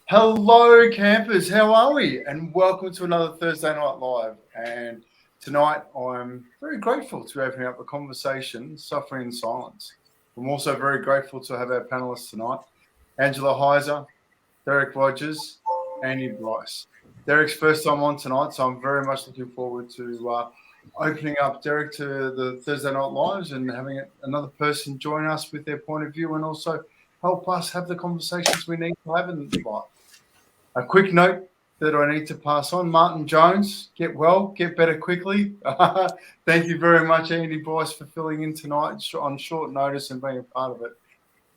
Hello, campers. How are we? And welcome to another Thursday Night Live. And tonight, I'm very grateful to open up a conversation, Suffering in Silence. I'm also very grateful to have our panelists tonight, Angela Heise, Derek Rogers, Andy Bryce. Derek's first time on tonight, so I'm very much looking forward to opening up Derek to the Thursday Night Lives and having another person join us with their point of view and also help us have the conversations we need to have in life. A quick note that I need to pass on. Martin Jones, get well, get better quickly. Thank you very much, Andy Bryce, for filling in tonight on short notice and being a part of it.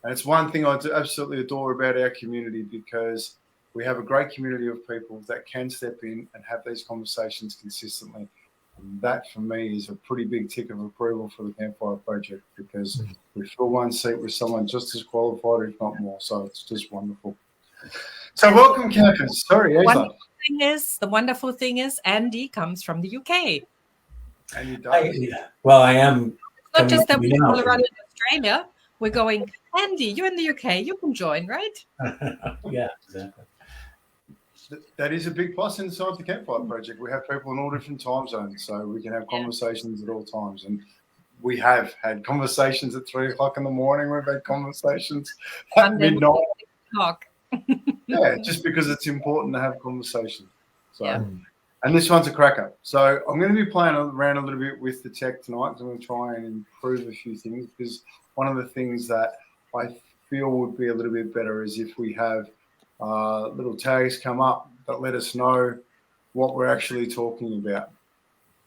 And it's one thing I absolutely adore about our community because we have a great community of people that can step in and have these conversations consistently. And that, for me, is a pretty big tick of approval for the Campfire project because we fill one seat with someone just as qualified, if not more. So it's just wonderful. So welcome, campers. Sorry, Angela. The wonderful thing is Andy comes from the UK. And you does. I am. It's not just that we're all around in Australia. We're going, Andy, you're in the UK. You can join, right? Yeah, exactly. That is a big plus inside the Campfire project. We have people in all different time zones, so we can have conversations at all times. And we have had conversations at 3 o'clock in the morning. We've had conversations at midnight. Yeah, just because it's important to have conversations. So, and this one's a cracker. So I'm going to be playing around a little bit with the tech tonight because I'm going to try and improve a few things because one of the things that I feel would be a little bit better is if we have little tags come up that let us know what we're actually talking about.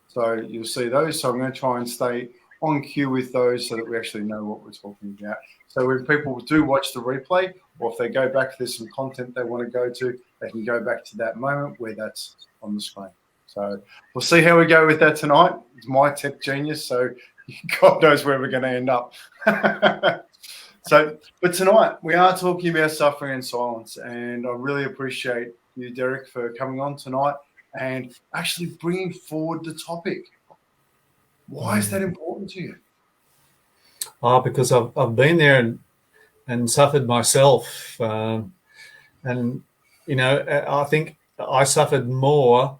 So you'll see those. So I'm going to try and stay on cue with those so that we actually know what we're talking about. So when people do watch the replay, or if they go back, there's some content they want to go to, they can go back to that moment where that's on the screen. So we'll see how we go with that tonight. It's my tech genius, so God knows where we're going to end up. But tonight we are talking about suffering in silence, and I really appreciate you, Derek, for coming on tonight and actually bringing forward the topic. Why is that important to you? Because I've been there and suffered myself. And, you know, I think I suffered more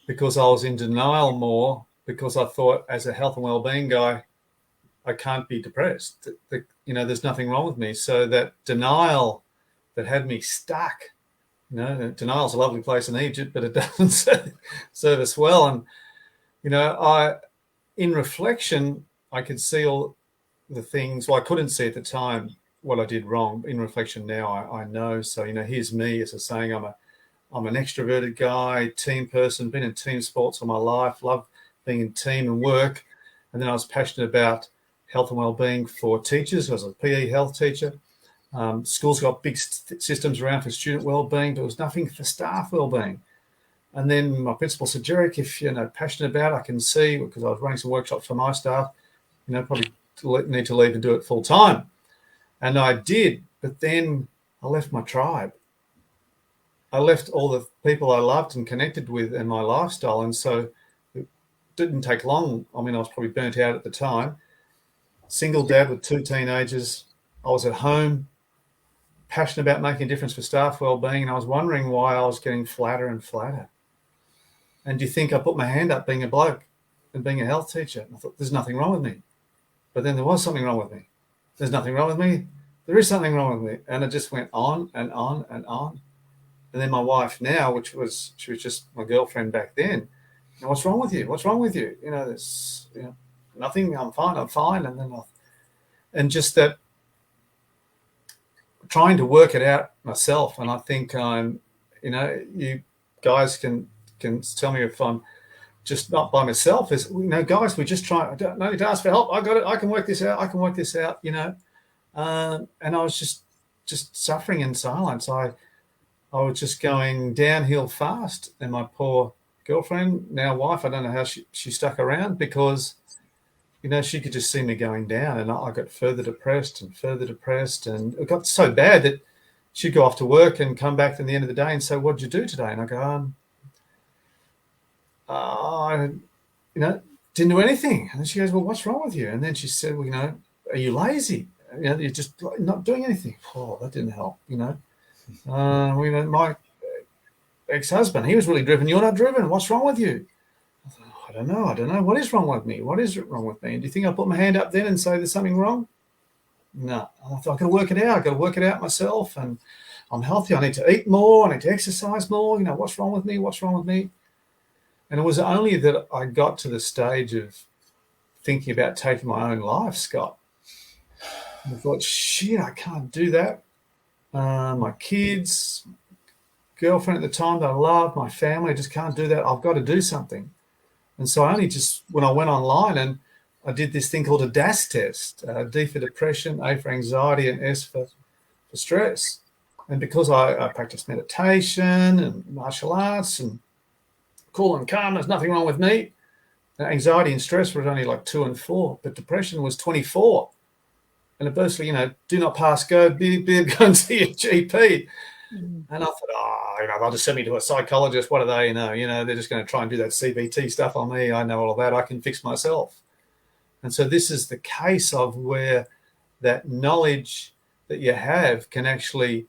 because I was in denial more because I thought as a health and wellbeing guy, I can't be depressed. You know, there's nothing wrong with me. So that denial that had me stuck, you know, denial's a lovely place in Egypt, but it doesn't serve us well. And, you know, in reflection, I could see all the things. Well, I couldn't see at the time what I did wrong. In reflection now, I know. So, you know, here's me as a saying, I'm an extroverted guy, team person, been in team sports all my life, love being in team and work. And then I was passionate about health and wellbeing for teachers. I was a PE health teacher. Schools got big systems around for student wellbeing, but there was nothing for staff wellbeing. And then my principal said, Derek, if you're passionate about it, I can see, because I was running some workshops for my staff, you know, probably need to leave and do it full time. And I did, but then I left my tribe. I left all the people I loved and connected with in my lifestyle. And so it didn't take long. I mean, I was probably burnt out at the time. Single dad with 2 teenagers. I was at home, passionate about making a difference for staff wellbeing. And I was wondering why I was getting flatter and flatter. And do you think I put my hand up being a bloke and being a health teacher? And I thought, there's nothing wrong with me. But then there was something wrong with me. There's nothing wrong with me. There is something wrong with me. And it just went on and on and on. And then my wife now, she was just my girlfriend back then. What's wrong with you? What's wrong with you? You know, there's nothing. I'm fine. And then and just that trying to work it out myself. And I think you guys can tell me if I'm just not by myself. Is, you know, guys, we just try. I don't need to ask for help. I got it. I can work this out. You know, and I was just suffering in silence. I was just going downhill fast, and my poor girlfriend, now wife, I don't know how she stuck around because, you know, she could just see me going down, and I got further depressed, and it got so bad that she'd go off to work and come back at the end of the day and say, "What did you do today?" And I go, I didn't do anything. And then she goes, "Well, what's wrong with you?" And then she said, "Well, you know, are you lazy? You know, you're just not doing anything." Oh, that didn't help, you know. My ex-husband, he was really driven. You're not driven. What's wrong with you? I don't know. What is wrong with me? What is wrong with me? And do you think I put my hand up then and say there's something wrong? No. I thought, I've got to work it out. I've got to work it out myself. And I'm healthy. I need to eat more. I need to exercise more. What's wrong with me? What's wrong with me? And it was only that I got to the stage of thinking about taking my own life, Scott. And I thought, shit, I can't do that. My kids, girlfriend at the time that I loved, my family, I just can't do that. I've got to do something. And so I only just, when I went online and I did this thing called a DAS test, D for depression, A for anxiety, and S for stress. And because I practiced meditation and martial arts and cool and calm, there's nothing wrong with me. Anxiety and stress were only like 2 and 4, but depression was 24. And it basically, do not pass go, go and see your GP. And I thought, they'll just send me to a psychologist. What are they? They're just going to try and do that CBT stuff on me. I know all of that. I can fix myself. And so this is the case of where that knowledge that you have can actually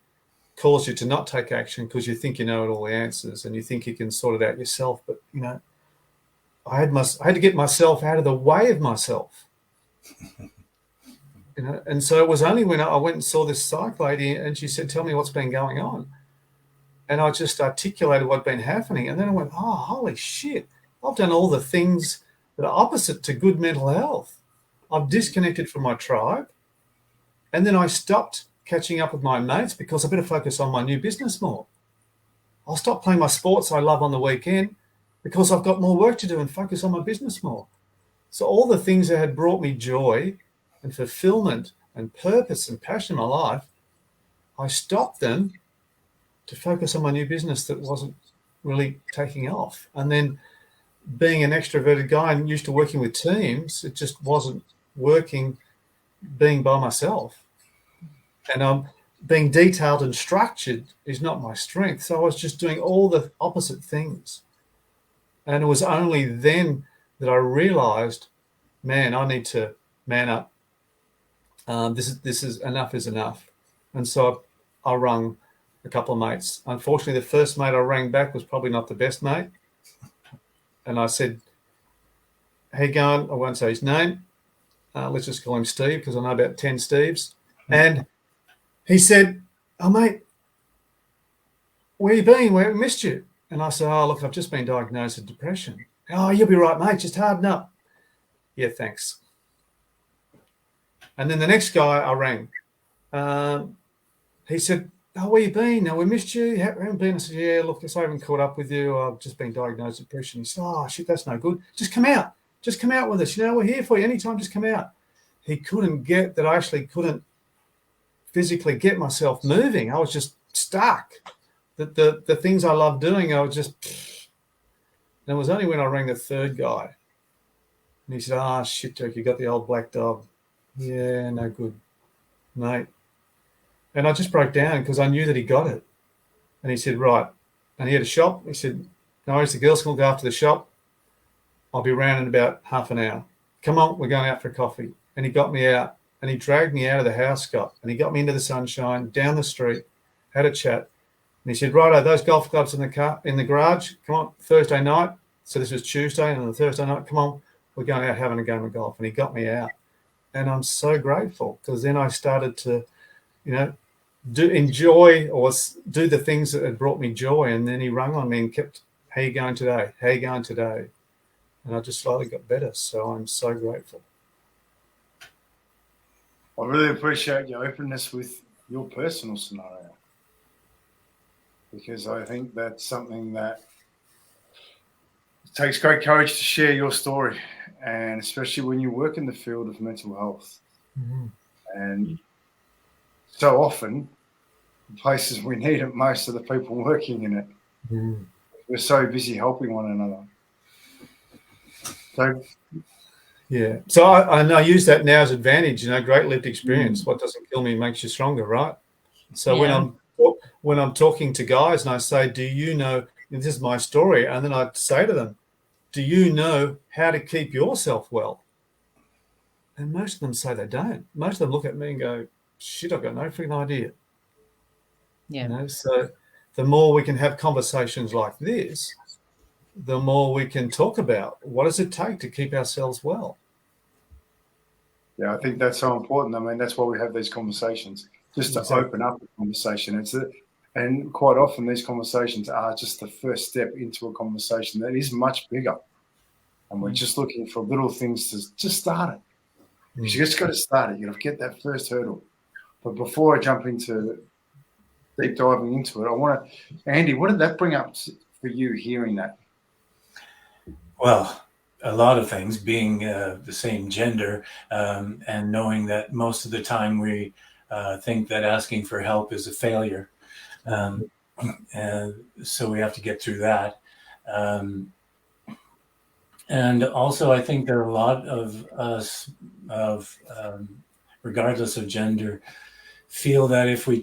cause you to not take action because you think you know all the answers and you think you can sort it out yourself. But, I had to get myself out of the way of myself. And so it was only when I went and saw this psych lady and she said, tell me what's been going on. And I just articulated what'd been happening. And then I went, oh, holy shit. I've done all the things that are opposite to good mental health. I've disconnected from my tribe. And then I stopped catching up with my mates because I better focus on my new business more. I'll stop playing my sports I love on the weekend because I've got more work to do and focus on my business more. So all the things that had brought me joy and fulfillment and purpose and passion in my life, I stopped them to focus on my new business that wasn't really taking off. And then being an extroverted guy and used to working with teams, it just wasn't working being by myself. And being detailed and structured is not my strength. So I was just doing all the opposite things. And it was only then that I realized, man, I need to man up. This is enough is enough. And so I rang a couple of mates. Unfortunately, the first mate I rang back was probably not the best mate. And I said, how you going? I won't say his name. Let's just call him Steve because I know about 10 Steves. And he said, oh, mate, where you been? Where missed you? And I said, oh, look, I've just been diagnosed with depression. Oh, you'll be right, mate. Just harden up. Yeah, thanks. And then the next guy I rang, he said, oh, where you been? No, we missed you. You haven't been? I said, yeah, look, I haven't caught up with you. I've just been diagnosed with depression. He said, oh, shit, that's no good. Just come out. Just come out with us. We're here for you anytime. Just come out. He couldn't get that I actually couldn't physically get myself moving. I was just stuck. The things I love doing, I was just... And it was only when I rang the third guy. And he said, oh, shit, Dirk, you got the old black dog. Yeah, no good, mate. And I just broke down because I knew that he got it. And he said, right. And he had a shop. He said, no worries, the girls can look after the shop. I'll be around in about half an hour. Come on, we're going out for coffee. And he got me out and he dragged me out of the house, Scott. And he got me into the sunshine, down the street, had a chat. And he said, righto, those golf clubs in the garage, come on, Thursday night. So this was Tuesday, and on the Thursday night, come on, we're going out having a game of golf. And he got me out. And I'm so grateful because then I started to, enjoy or do the things that had brought me joy. And then he rung on me and kept, how you going today? How you going today? And I just slowly got better. So I'm so grateful. I really appreciate your openness with your personal scenario, because I think that's something that it takes great courage to share your story, and especially when you work in the field of mental health. Mm-hmm. And so often, the places we need it most are the people working in it. Mm. We're so busy helping one another. So, yeah. So I use that now as advantage. Great lived experience. What doesn't kill me makes you stronger, right? So when I'm talking to guys and I say, do you know, this is my story, and then I say to them, do you know how to keep yourself well? And most of them say they don't. Most of them look at me and go, shit, I've got no freaking idea. Yeah. You know, so the more we can have conversations like this, the more we can talk about what does it take to keep ourselves well. Yeah, I think that's so important. I mean, that's why we have these conversations, just to Exactly. open up the conversation. And quite often these conversations are just the first step into a conversation that is much bigger. And we're just looking for little things to just start it. Because you just got to start it. You got to get that first hurdle. But before I jump into deep diving into it, I want to, Andy, what did that bring up for you hearing that? Well, a lot of things, being the same gender, and knowing that most of the time we think that asking for help is a failure. And so we have to get through that. And also, I think there are a lot of us, regardless of gender, feel that if we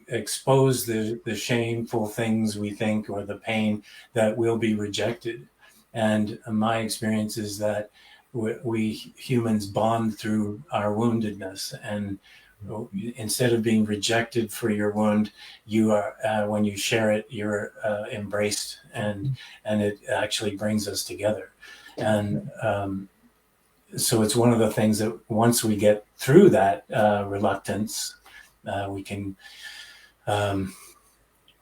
expose the shameful things we think or the pain, that we'll be rejected. And my experience is that we humans bond through our woundedness, and instead of being rejected for your wound, you are when you share it, you're embraced, and it actually brings us together. And so it's one of the things that once we get through that reluctance, we can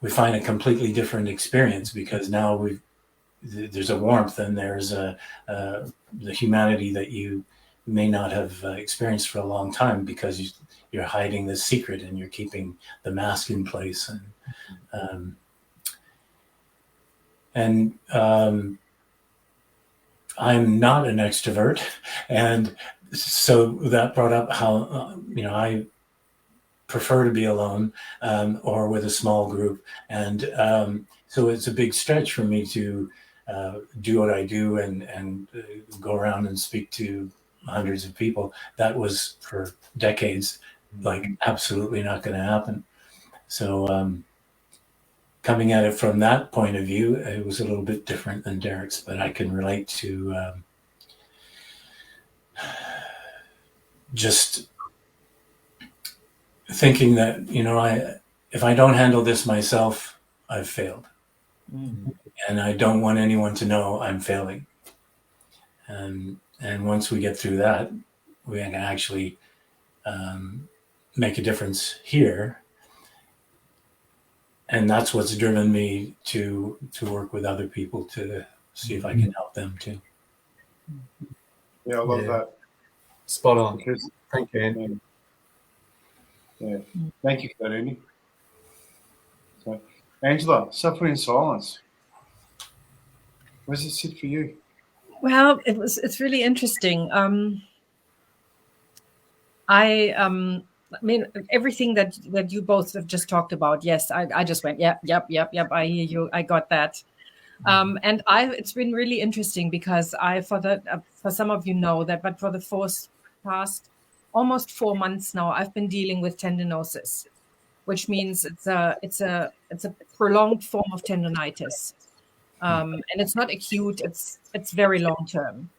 we find a completely different experience, because now there's a warmth, and there's the humanity that you may not have experienced for a long time, because you're hiding the secret and you're keeping the mask in place. And I'm not an extrovert, and so that brought up how I prefer to be alone, or with a small group, and so it's a big stretch for me to do what I do and go around and speak to hundreds of people. That was for decades like absolutely not going to happen. So coming at it from that point of view, it was a little bit different than Derek's, but I can relate to just thinking that, if I don't handle this myself, I've failed. And I don't want anyone to know I'm failing. And once we get through that, we can actually make a difference here. And that's what's driven me to work with other people to see if I can help them too. Yeah, I love that. Spot on. Because, thank you, Andy. Yeah, thank you for that, Andy. So, Angela, suffering in silence. Where does it sit for you? Well, it's really interesting. I mean, everything that you both have just talked about. Yes, I just went, yep. I hear you. I got that. And it's been really interesting, because for some of you know that, but for the past almost 4 months now, I've been dealing with tendinosis, which means it's a prolonged form of tendonitis, and it's not acute. It's very long term.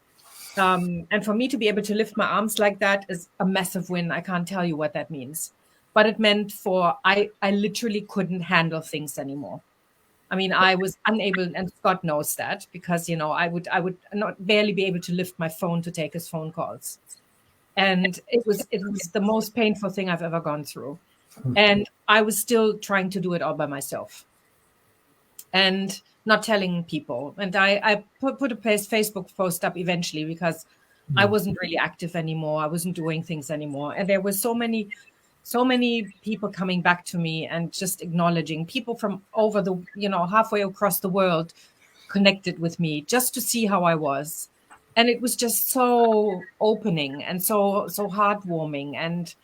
And for me to be able to lift my arms like that is a massive win. I can't tell you what that means, but it meant I literally couldn't handle things anymore. I mean, I was unable, and Scott knows that, because I would not barely be able to lift my phone to take his phone calls, and it was the most painful thing I've ever gone through, and I was still trying to do it all by myself, and not telling people. And I put a Facebook post up eventually, because I wasn't really active anymore. I wasn't doing things anymore, and there were so many people coming back to me and just acknowledging, people from over the, halfway across the world connected with me just to see how I was. And it was just so opening and so heartwarming. And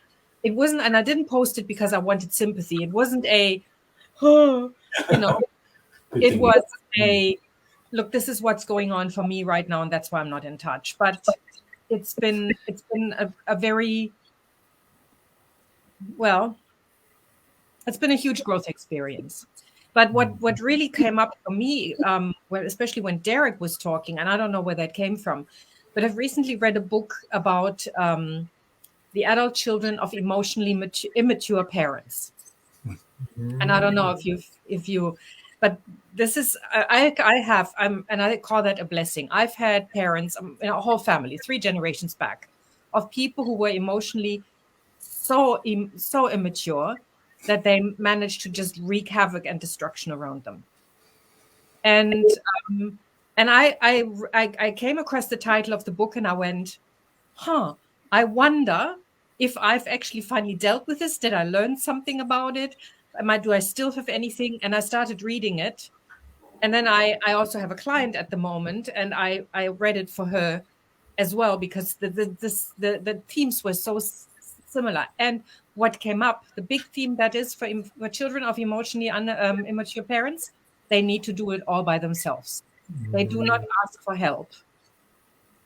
it wasn't, and I didn't post it because I wanted sympathy. It wasn't it was look, this is what's going on for me right now, and that's why I'm not in touch. But it's been a very, well, it's been a huge growth experience. But what really came up for me, especially when Derek was talking, and I don't know where that came from, but I've recently read a book about the adult children of emotionally immature parents. And I don't know if you, but this is, and I call that a blessing. I've had parents, in a whole family, 3 generations back, of people who were emotionally so immature that they managed to just wreak havoc and destruction around them. And I came across the title of the book and I went, I wonder if I've actually finally dealt with this. Did I learn something about it? Do I still have anything? And I started reading it. And then I also have a client at the moment, and I read it for her as well, because the themes were so similar. And what came up, the big theme that is for children of emotionally immature parents, they need to do it all by themselves. They do not ask for help,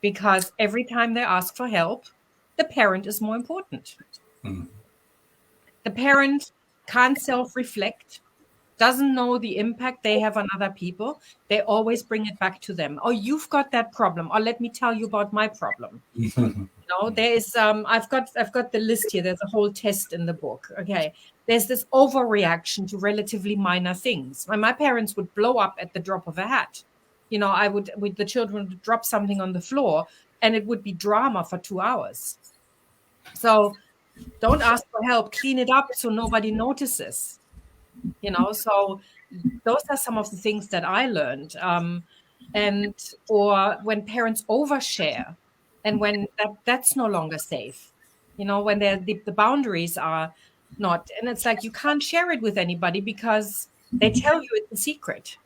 because every time they ask for help, the parent is more important. The parent can't self-reflect, doesn't know the impact they have on other people. They always bring it back to them. Oh, you've got that problem. Or let me tell you about my problem. There is I've got the list here. There's a whole test in the book. Okay. There's this overreaction to relatively minor things. My parents would blow up at the drop of a hat. The children would drop something on the floor and it would be drama for 2 hours. So don't ask for help, clean it up so nobody notices. So those are some of the things that I learned. Or when parents overshare, and when that's no longer safe, when the boundaries are not, and it's like you can't share it with anybody because they tell you it's a secret.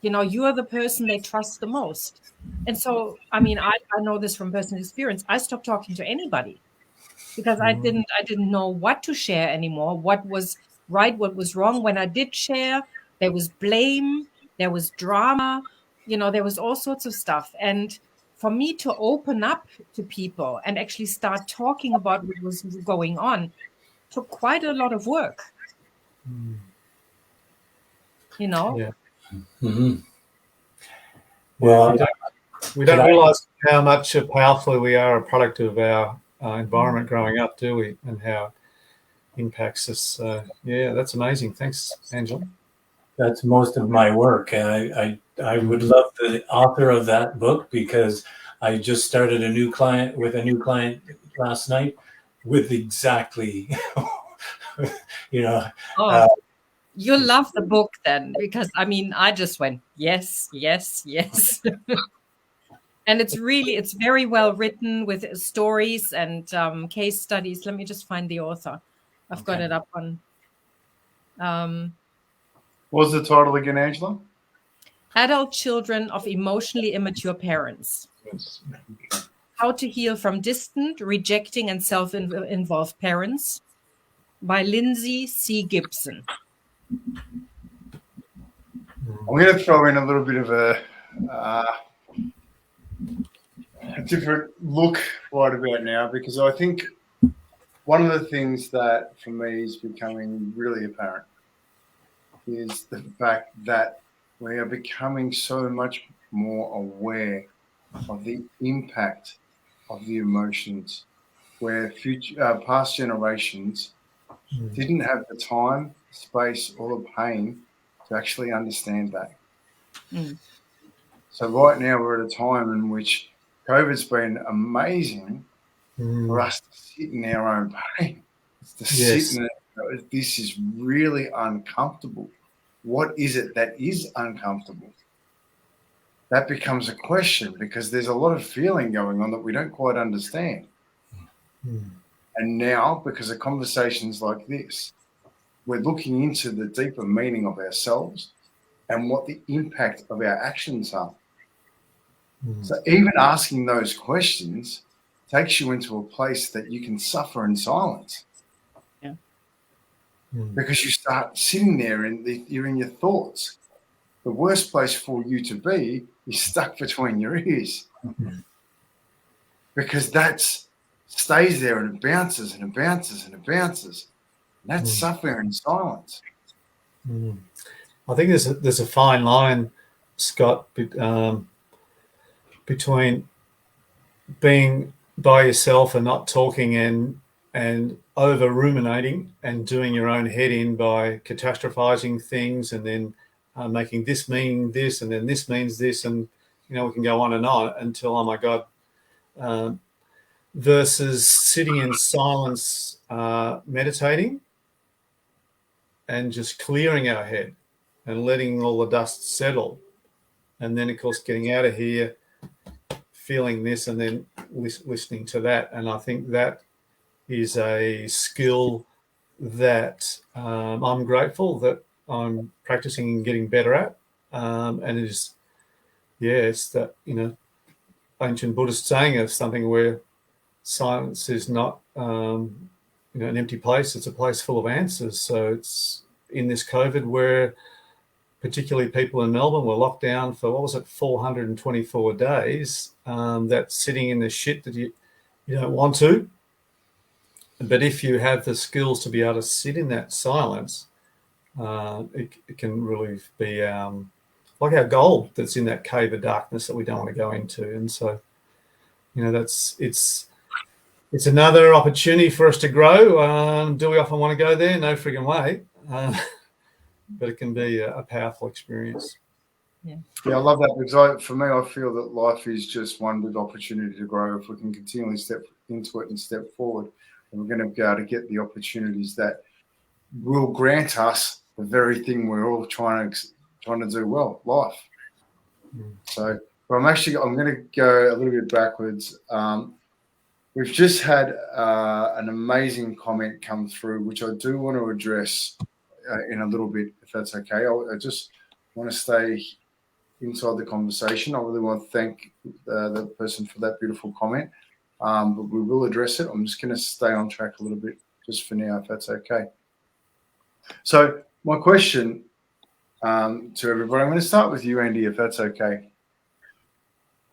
You are the person they trust the most. And so, I know this from personal experience. I stopped talking to anybody because I didn't know what to share anymore, what was right, what was wrong. When I did share, there was blame, there was drama, there was all sorts of stuff. And for me to open up to people and actually start talking about what was going on took quite a lot of work. Yeah. Well, we don't realize how much powerfully we are a product of our environment growing up, do we? And how it impacts us. That's amazing. Thanks, Angela. That's most of my work. And I would love the author of that book, because I just started a new client last night with exactly, You'll love the book then, because I just went, yes, yes, yes. And it's very well written with stories and case studies. Let me just find the author. I've got it up on. What's the title again, Angela? Adult Children of Emotionally Immature Parents. How to Heal from Distant, Rejecting, and Self-Involved Parents, by Lindsay C. Gibson. I'm going to throw in a little bit of a different look right about now, because I think one of the things that for me is becoming really apparent is the fact that we are becoming so much more aware of the impact of the emotions, where past generations didn't have the time, space, or the pain to actually understand that. So right now we're at a time in which COVID's been amazing for us to sit in our own pain. Sit in it. This is really uncomfortable. What is it that is uncomfortable? That becomes a question, because there's a lot of feeling going on that we don't quite understand. And now, because of conversations like this, we're looking into the deeper meaning of ourselves and what the impact of our actions are. So even asking those questions takes you into a place that you can suffer in silence. Because you start sitting there and you're in your thoughts. The worst place for you to be is stuck between your ears. Because that stays there and it bounces and it bounces and it bounces. And that's suffering in silence. I think there's a fine line, Scott, between being by yourself and not talking and and over ruminating and doing your own head in by catastrophizing things and then making this mean this and then this means this, and we can go on and on until, oh my God, versus sitting in silence, meditating and just clearing our head and letting all the dust settle, and then of course getting out of here feeling this and then listening to that. And I think that is a skill that I'm grateful that I'm practicing and getting better at. And it is, it's that, ancient Buddhist saying of something where silence is not, an empty place. It's a place full of answers. So it's in this COVID where particularly people in Melbourne were locked down for, 424 days. That's sitting in the shit that you don't want to. But if you have the skills to be able to sit in that silence, it can really be like our gold that's in that cave of darkness that we don't want to go into. And so, it's another opportunity for us to grow. Do we often want to go there? No friggin' way. But it can be a powerful experience. Yeah, I love that, because for me, I feel that life is just one big opportunity to grow. If we can continually step into it and step forward, and we're going to be able to get the opportunities that will grant us the very thing we're all trying to do well, life. So, but I'm going to go a little bit backwards. We've just had an amazing comment come through, which I do want to address in a little bit, if that's okay. I just want to stay inside the conversation. I really want to thank the person for that beautiful comment, but we will address it. I'm just going to stay on track a little bit just for now, if that's okay. So my question to everybody, I'm going to start with you, Andy, if that's okay.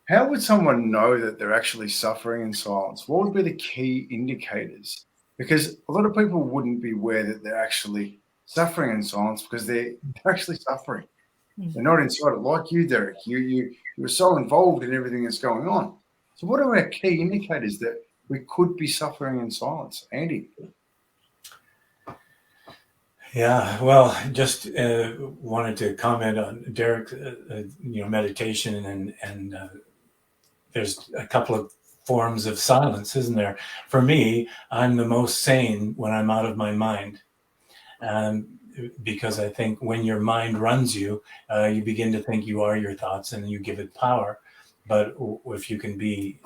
How would someone know that they're actually suffering in silence? What would be the key indicators? Because a lot of people wouldn't be aware that they're actually suffering in silence because they're actually suffering. They're not inside it, like you, Derek. You were so involved in everything that's going on. So what are our key indicators that we could be suffering in silence? Andy? Yeah, well, just wanted to comment on Derek, meditation and there's a couple of forms of silence, isn't there? For me, I'm the most sane when I'm out of my mind. Because I think when your mind runs you, you begin to think you are your thoughts and you give it power. But if you can be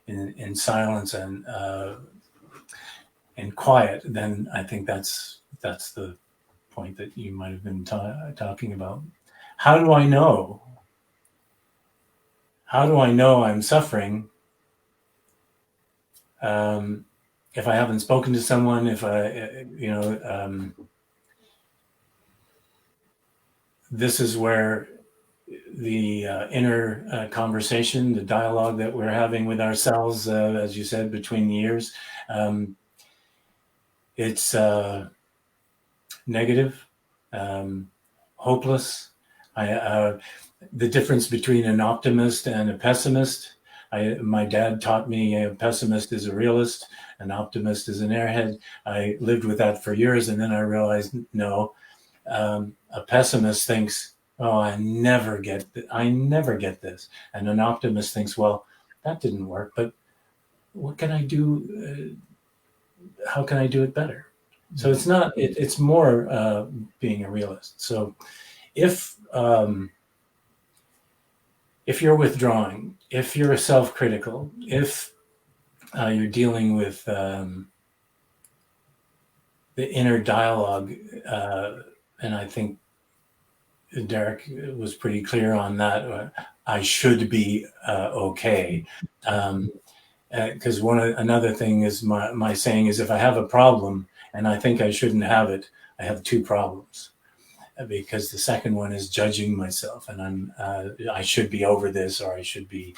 in silence and quiet, then I think that's the point that you might have been talking about. How do I know? How do I know I'm suffering? If I haven't spoken to someone, if this is where the inner conversation, the dialogue that we're having with ourselves, as you said, between the ears, it's negative, hopeless. The difference between an optimist and a pessimist. My dad taught me a pessimist is a realist, an optimist is an airhead. I lived with that for years, and then I realized, no, a pessimist thinks, oh, I never get this. And an optimist thinks, well, that didn't work, but what can I do? How can I do it better? So it's not, it's more being a realist. So if you're withdrawing, if you're self-critical, if you're dealing with the inner dialogue, and I think Derek was pretty clear on that, I should be okay. Because another thing is my saying is, if I have a problem and I think I shouldn't have it, I have two problems. Because the second one is judging myself, and I should be over this, or I should be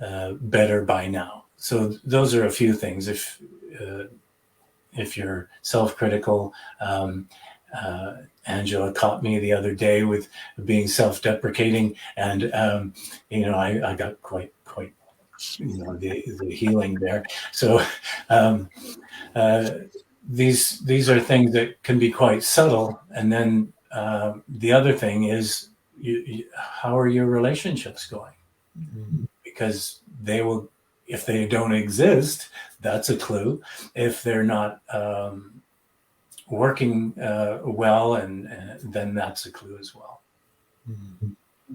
better by now. So those are a few things. If you're self-critical, Angela caught me the other day with being self-deprecating, and I got quite the healing there. So these are things that can be quite subtle. And then the other thing is, how are your relationships going? Because they will, if they don't exist, that's a clue. If they're not working well, and then that's a clue as well.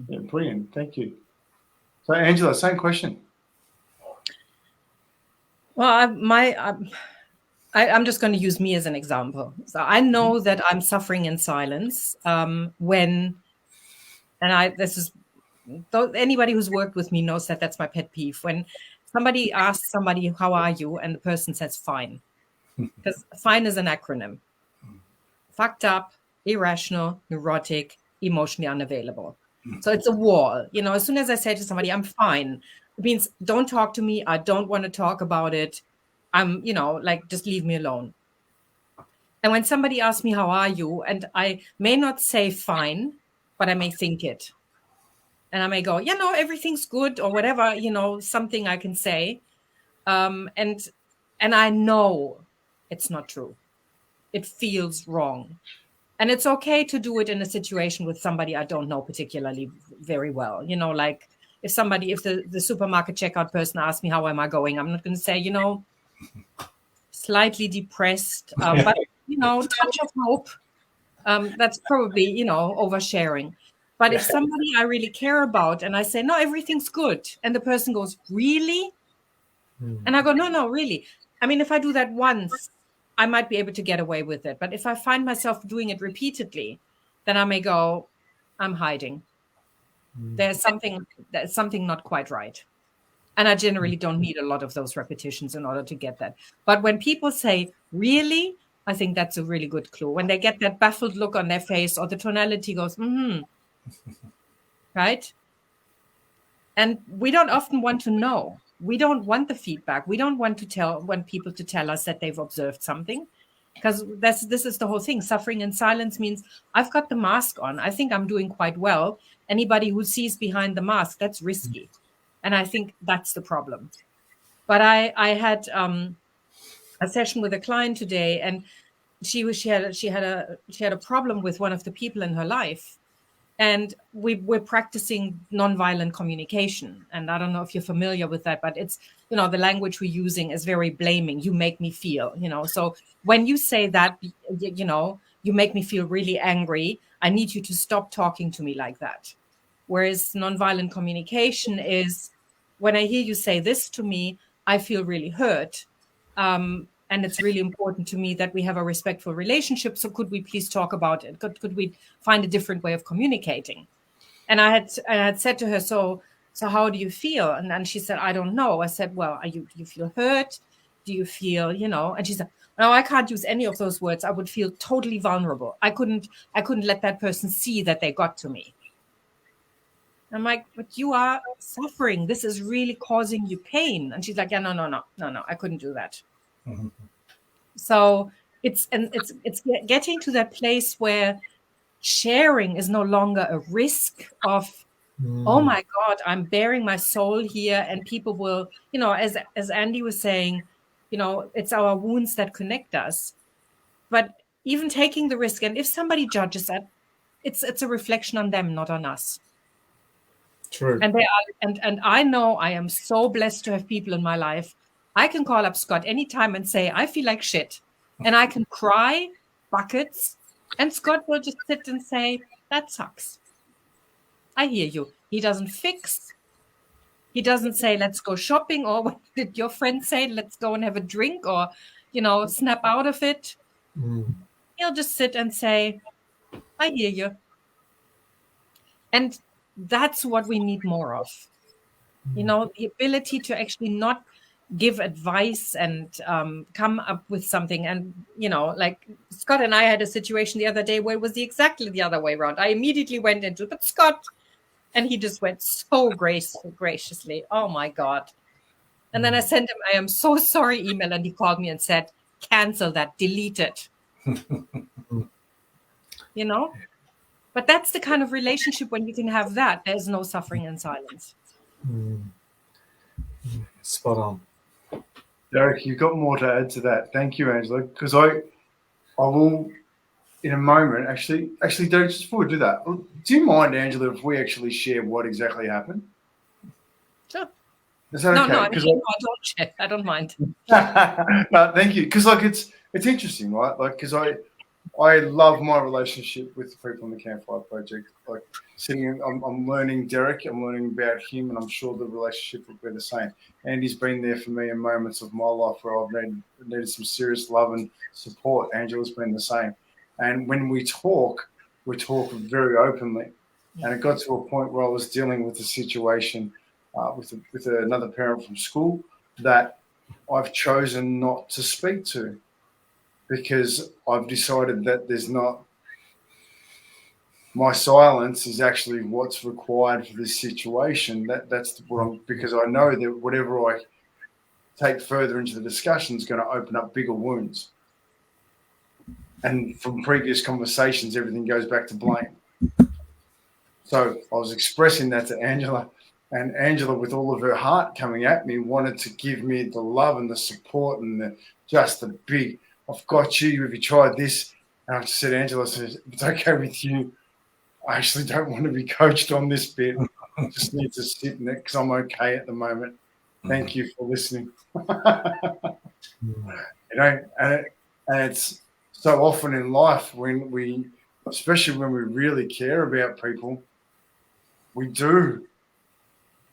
Yeah, brilliant. Thank you. So, Angela, same question. Well, I'm just going to use me as an example. So I know that I'm suffering in silence anybody who's worked with me knows that that's my pet peeve. When somebody asks somebody, how are you? And the person says, fine. Because fine is an acronym. Fucked up, irrational, neurotic, emotionally unavailable. So it's a wall. As soon as I say to somebody, I'm fine, it means don't talk to me. I don't want to talk about it. I'm, just leave me alone. And when somebody asks me, how are you? And I may not say fine, but I may think it. And I may go, everything's good or whatever, something I can say. And I know it's not true. It feels wrong. And it's okay to do it in a situation with somebody I don't know particularly very well. Like if the supermarket checkout person asks me, how am I going? I'm not going to say, slightly depressed, but, touch of hope. That's probably, oversharing. But if somebody I really care about and I say, no, everything's good. And the person goes, really? And I go, no, really. I mean, if I do that once, I might be able to get away with it. But if I find myself doing it repeatedly, then I may go, I'm hiding. There's something not quite right. And I generally don't need a lot of those repetitions in order to get that. But when people say, really, I think that's a really good clue. When they get that baffled look on their face or the tonality goes, right? And we don't often want to know. We don't want the feedback. We don't want people to tell us that they've observed something, because this is the whole thing. Suffering in silence means I've got the mask on. I think I'm doing quite well. Anybody who sees behind the mask, that's risky. And I think that's the problem. But I had a session with a client today, and she had a problem with one of the people in her life. And we're practicing nonviolent communication. And I don't know if you're familiar with that, but it's, the language we're using is very blaming. You make me feel, So when you say that, you make me feel really angry, I need you to stop talking to me like that. Whereas nonviolent communication is, when I hear you say this to me, I feel really hurt. And it's really important to me that we have a respectful relationship. So could we please talk about it? Could we find a different way of communicating? And I had said to her, so how do you feel? And she said, I don't know. I said, well, do you feel hurt? Do you feel, And she said, no, I can't use any of those words. I would feel totally vulnerable. I couldn't let that person see that they got to me. I'm like, but you are suffering. This is really causing you pain. And she's like, yeah, no, I couldn't do that. Mm-hmm. So it's getting to that place where sharing is no longer a risk of, oh my God, I'm bearing my soul here, and people will, as Andy was saying, it's our wounds that connect us. But even taking the risk, and if somebody judges that, it's a reflection on them, not on us. True. And and I know I am so blessed to have people in my life. I can call up Scott anytime and say, I feel like shit. And I can cry buckets. And Scott will just sit and say, that sucks. I hear you. He doesn't fix. He doesn't say, let's go shopping. Or what did your friend say? Let's go and have a drink, or, snap out of it. He'll just sit and say, I hear you. And that's what we need more of. The ability to actually not give advice and come up with something. And, like Scott and I had a situation the other day where it was exactly the other way around. I immediately went into, but Scott, and he just went so graciously. Oh my God. And then I sent him, I am so sorry email. And he called me and said, cancel that, delete it. But that's the kind of relationship when you can have that. There's no suffering in silence. spot on. Derek, you've got more to add to that. Thank you, Angela. Because I will, in a moment, actually, Derek, just before we do that, do you mind, Angela, if we actually share what exactly happened? Sure. Is that okay? No, I don't share. I don't mind. No, thank you. Because it's interesting, right? Like, because I love my relationship with the people in the Campfire Project. Like, I'm learning Derek, I'm learning about him, and I'm sure the relationship will be the same. Andy's been there for me in moments of my life where I've needed some serious love and support. Angela's been the same. And when we talk very openly. And it got to a point where I was dealing with a situation with another parent from school that I've chosen not to speak to, because I've decided that my silence is actually what's required for this situation. That's what because I know that whatever I take further into the discussion is going to open up bigger wounds. And from previous conversations, everything goes back to blame. So I was expressing that to Angela, and Angela, with all of her heart coming at me, wanted to give me the love and the support and the big, I've got you, have you tried this? And I just said, Angela, if it's okay with you, I actually don't want to be coached on this bit. I just need to sit in it because I'm okay at the moment. Thank you for listening. And it's so often in life especially when we really care about people, we do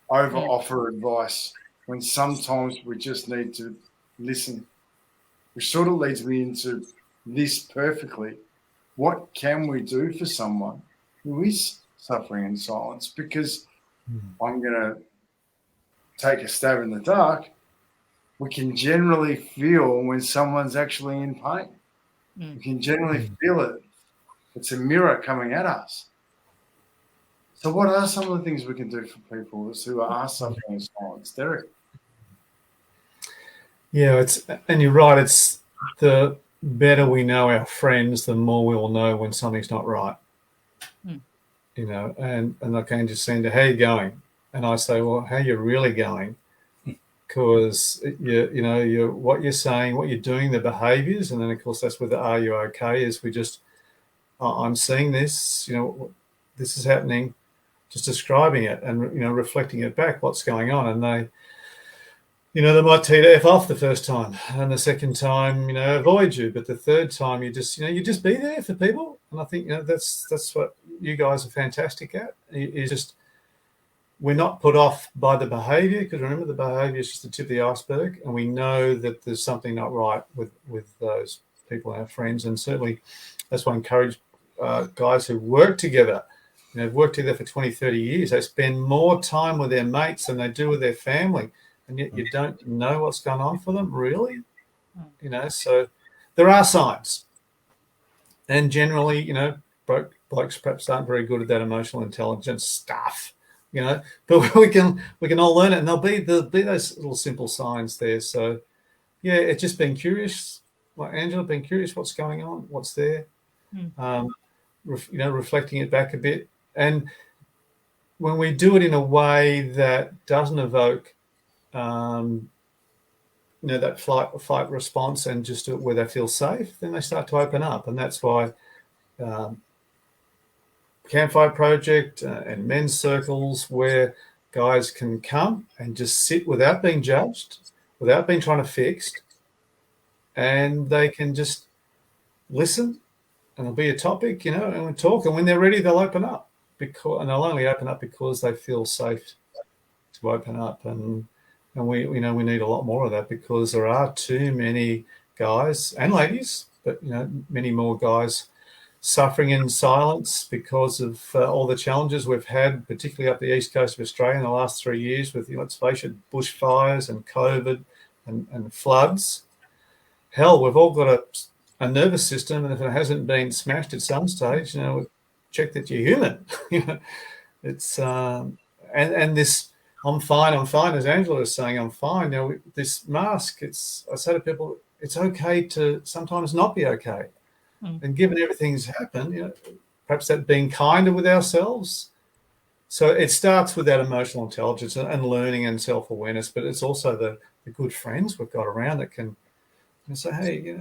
over offer advice when sometimes we just need to listen. Which sort of leads me into this perfectly. What can we do for someone who is suffering in silence? Because I'm going to take a stab in the dark. We can generally feel when someone's actually in pain. We can generally feel it. It's a mirror coming at us. So what are some of the things we can do for people who are suffering in silence? Derek? Yeah, and you're right. It's the better we know our friends, the more we will know when something's not right. And like Angela saying, how you going? And I say, well, how you really going? Because you're what you're saying, what you're doing, the behaviours, and then of course that's with the "Are you okay?" Is we just I'm seeing this, this is happening, just describing it and reflecting it back, what's going on, and they might tell you to F off the first time, and the second time, avoid you, but the third time you just be there for people, and I think that's what you guys are fantastic at. You just we're not put off by the behaviour, because remember, the behaviour is just the tip of the iceberg, and we know that there's something not right with those people, our friends, and certainly that's why I encourage guys who work together, have worked together for 20, 30 years. They spend more time with their mates than they do with their family, and yet you don't know what's going on for them, really. So there are signs, and generally, blokes perhaps aren't very good at that emotional intelligence stuff. But we can all learn it, and there'll be those little simple signs there. So, yeah, it's just being curious, like Angela, being curious what's going on, what's there, reflecting it back a bit, and when we do it in a way that doesn't evoke, that fight response, and just do it where they feel safe, then they start to open up, and that's why. Campfire Project and men's circles where guys can come and just sit without being judged, without being trying to fix, and they can just listen, and there'll be a topic, and we talk, and when they're ready, they'll open up, and they'll only open up because they feel safe to open up, and we need a lot more of that, because there are too many guys and ladies, but many more guys suffering in silence because of all the challenges we've had, particularly up the east coast of Australia in the last 3 years with, let's face it, bushfires and COVID and floods. Hell, we've all got a nervous system, and if it hasn't been smashed at some stage, check that you're human. It's and this I'm fine, as Angela was saying, I'm fine. This mask, I say to people, it's okay to sometimes not be okay. And given everything's happened, perhaps that being kinder with ourselves, So it starts with that emotional intelligence and learning and self-awareness, but it's also the good friends we've got around that can say, hey,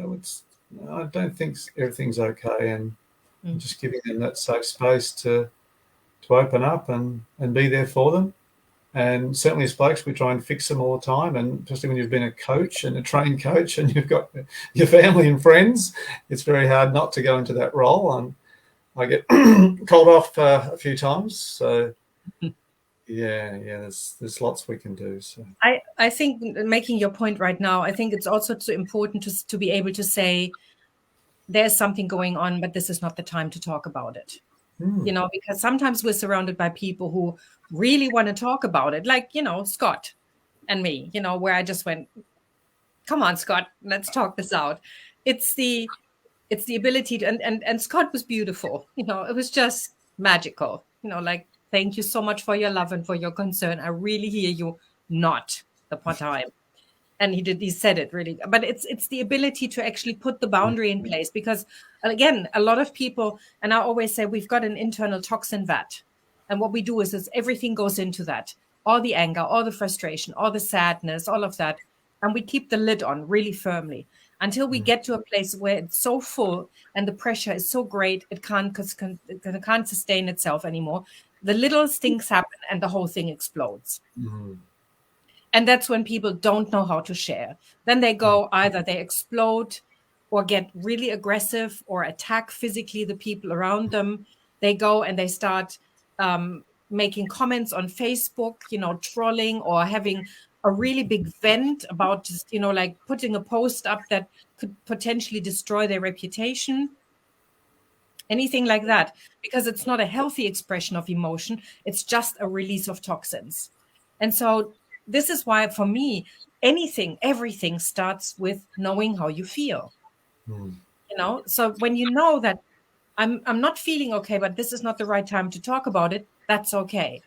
I don't think everything's okay, and just giving them that safe space to open up and be there for them. And certainly as blokes, we try and fix them all the time. And especially when you've been a coach and a trained coach and you've got your family and friends, it's very hard not to go into that role. And I get called off a few times. So, yeah, there's lots we can do. So I think, making your point right now, I think it's also so important to be able to say, there's something going on, but this is not the time to talk about it. Because sometimes we're surrounded by people who really want to talk about it, like, Scott and me, where I just went, come on, Scott, let's talk this out. It's the ability to, and Scott was beautiful. It was just magical, like, thank you so much for your love and for your concern. I really hear you, not the time. And he said it really, but it's the ability to actually put the boundary in place, because again, a lot of people, and I always say, we've got an internal toxin vat. And what we do is everything goes into that, all the anger, all the frustration, all the sadness, all of that. And we keep the lid on really firmly until we get to a place where it's so full and the pressure is so great, it can't sustain itself anymore. The little things happen and the whole thing explodes. Mm-hmm. And that's when people don't know how to share. Then they go, either they explode or get really aggressive or attack physically the people around them. They go and they start making comments on Facebook, trolling, or having a really big vent about just, like putting a post up that could potentially destroy their reputation. Anything like that, because it's not a healthy expression of emotion. It's just a release of toxins. And so this is why, for me, everything starts with knowing how you feel. So when you know that I'm not feeling okay, but this is not the right time to talk about it, that's okay.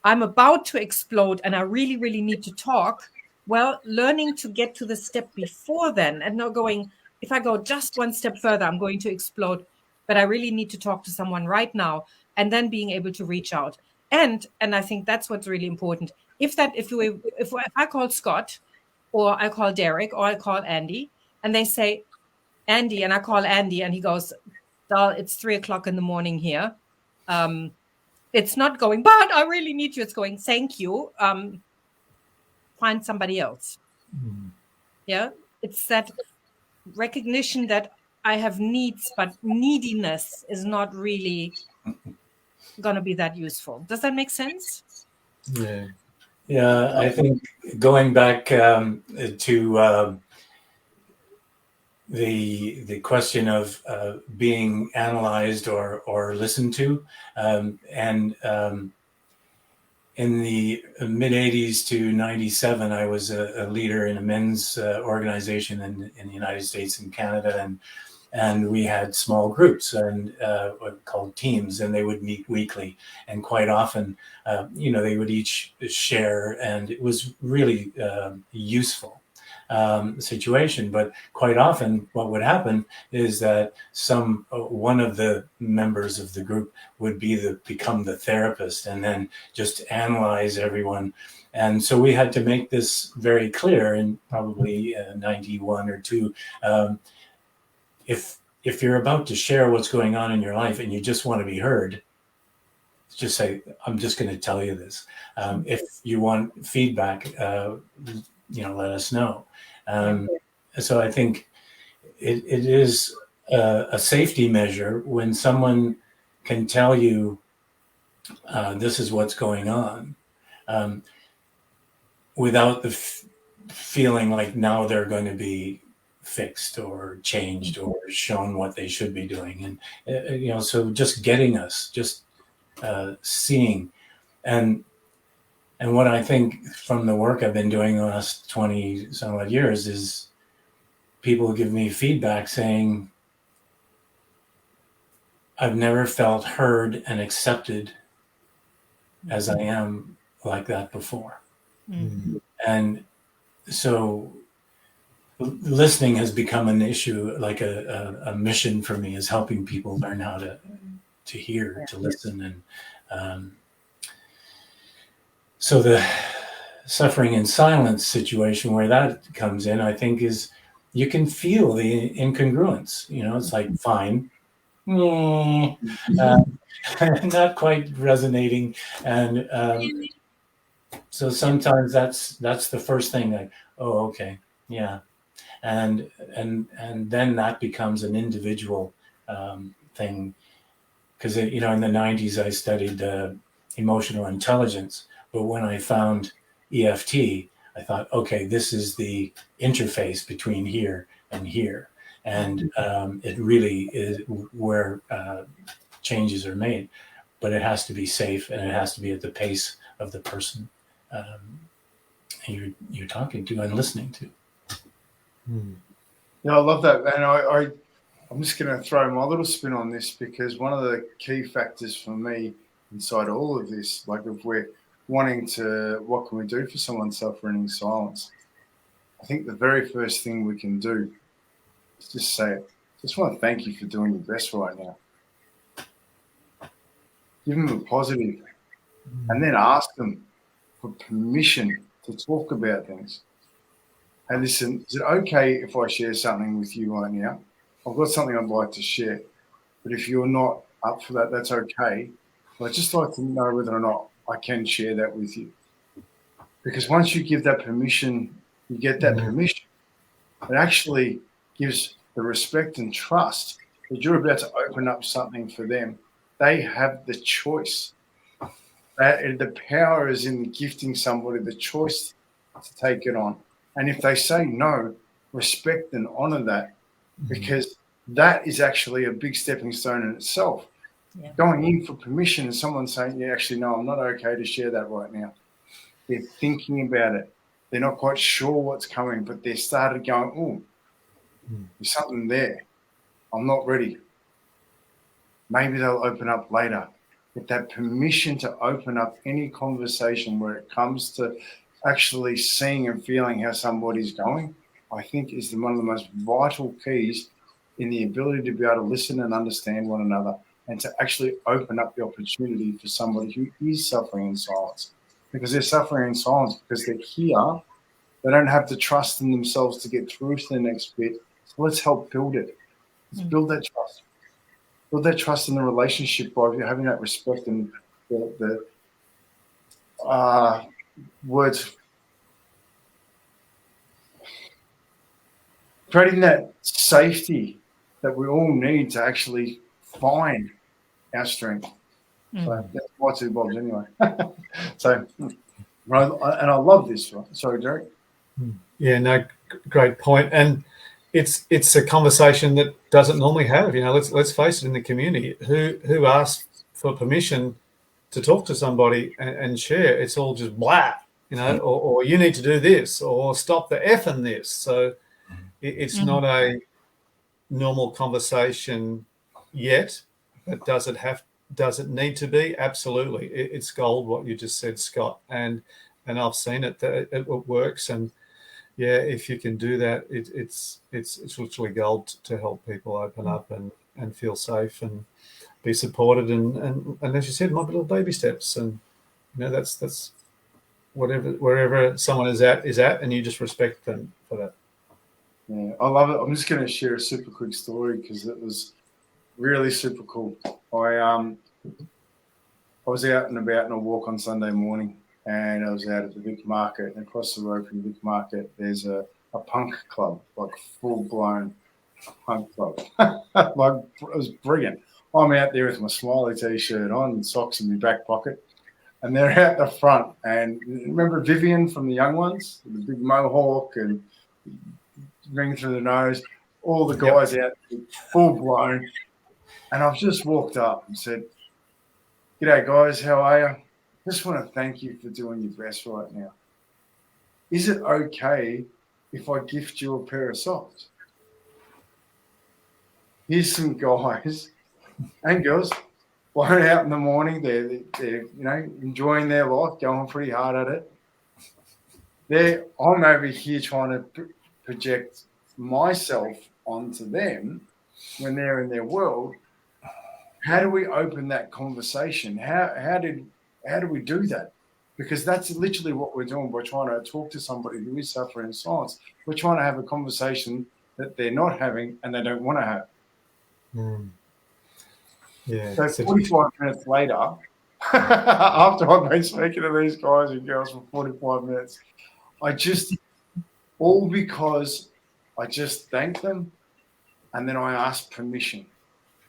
I'm about to explode and I really, really need to talk. Well, learning to get to the step before then and not going, if I go just one step further, I'm going to explode, but I really need to talk to someone right now, and then being able to reach out. And I think that's what's really important. If I call Scott, or I call Derek, or I call Andy, and they say, Andy, and I call Andy, and he goes, Dal, it's 3:00 in the morning here. It's not going, but I really need you. It's going, thank you. Find somebody else. Yeah. It's that recognition that I have needs, but neediness is not really going to be that useful. Does that make sense? yeah. Yeah, I think going back to the question of being analyzed or listened to, and in the mid 80s to 97, I was a leader in a men's organization in the United States and Canada, and we had small groups and called teams, and they would meet weekly. And quite often, they would each share, and it was really useful situation. But quite often, what would happen is that one of the members of the group would become the therapist, and then just analyze everyone. And so we had to make this very clear in probably 91 or 2. If you're about to share what's going on in your life and you just want to be heard, just say, I'm just going to tell you this. If you want feedback, let us know. So I think it is a safety measure when someone can tell you this is what's going on, without the feeling like now they're going to be fixed or changed or shown what they should be doing. And so just getting us, just seeing. And what I think from the work I've been doing the last 20 some odd years is people give me feedback saying, I've never felt heard and accepted as I am like that before. Mm-hmm. And so listening has become an issue, like a mission for me, is helping people learn how to hear, to listen. So the suffering in silence situation where that comes in, I think, is you can feel the incongruence. It's like, fine, not quite resonating, and so sometimes that's the first thing, like, oh, okay, yeah, and then that becomes an individual thing, because in the 90s I studied emotional intelligence, but when I found EFT, I thought, okay, this is the interface between here and here, and it really is where changes are made, but it has to be safe and it has to be at the pace of the person you're talking to and listening to. Yeah, I love that, and I'm just going to throw my little spin on this, because one of the key factors for me inside all of this, like if we're wanting to, what can we do for someone suffering in silence? I think the very first thing we can do is just say it. Just want to thank you for doing your best right now. Give them a positive, and then ask them for permission to talk about things. Hey, listen, is it okay if I share something with you right now? I've got something I'd like to share, but if you're not up for that, that's okay. But I'd just like to know whether or not I can share that with you. Because once you give that permission, you get that permission, it actually gives the respect and trust that you're about to open up something for them. They have the choice. The power is in gifting somebody the choice to take it on. And if they say no, respect and honor that, because that is actually a big stepping stone in itself. Yeah. Going in for permission and someone saying, yeah, actually, no, I'm not okay to share that right now. They're thinking about it. They're not quite sure what's coming, but they started going, oh, there's something there. I'm not ready. Maybe they'll open up later. But that permission to open up any conversation where it comes to actually seeing and feeling how somebody's going, I think is one of the most vital keys in the ability to be able to listen and understand one another, and to actually open up the opportunity for somebody who is suffering in silence. Because they're suffering in silence because they're here. They don't have the trust in themselves to get through to the next bit. So let's help build it. Let's build that trust. Build that trust in the relationship by having that respect and the words. Creating that safety that we all need to actually find our strength. So that's my two bobs anyway. So, and I love this one. Sorry, Derek. Yeah, no, great point. And it's a conversation that doesn't normally have. Let's face it, in the community, who asks for permission to talk to somebody and share? It's all just blah, or you need to do this, or stop the F in this. So it's not a normal conversation yet, but does it need to be? Absolutely. It's gold what you just said, Scott, and I've seen it. It works, and yeah, if you can do that, it's literally gold to help people open up and feel safe and be supported, and as you said, my little baby steps, and that's wherever someone is at, and you just respect them for that. Yeah, I love it. I'm just going to share a super quick story because it was really super cool. I was out and about on a walk on Sunday morning, and I was out at the Vic Market, and across the road from Vic Market, there's a punk club, like full-blown punk club. Like, it was brilliant. I'm out there with my Smiley T-shirt on and socks in my back pocket, and they're out the front. And remember Vivian from the Young Ones, the big mohawk and ring through the nose, all the guys out full-blown. And I've just walked up and said, "G'day, guys, how are you? Just want to thank you for doing your best right now. Is it okay if I gift you a pair of socks?" Here's some guys and girls blown out in the morning. They're enjoying their life, going pretty hard at it. I'm over here trying to project myself onto them when they're in their world. How do we open that conversation? How do we do that? because that's literally what we're doing. We're trying to talk to somebody who is suffering in silence. We're trying to have a conversation that they're not having and they don't want to have. Yeah. So 45 minutes later, after I've been speaking to these guys and girls for 45 minutes, all because I just thank them and then I ask permission.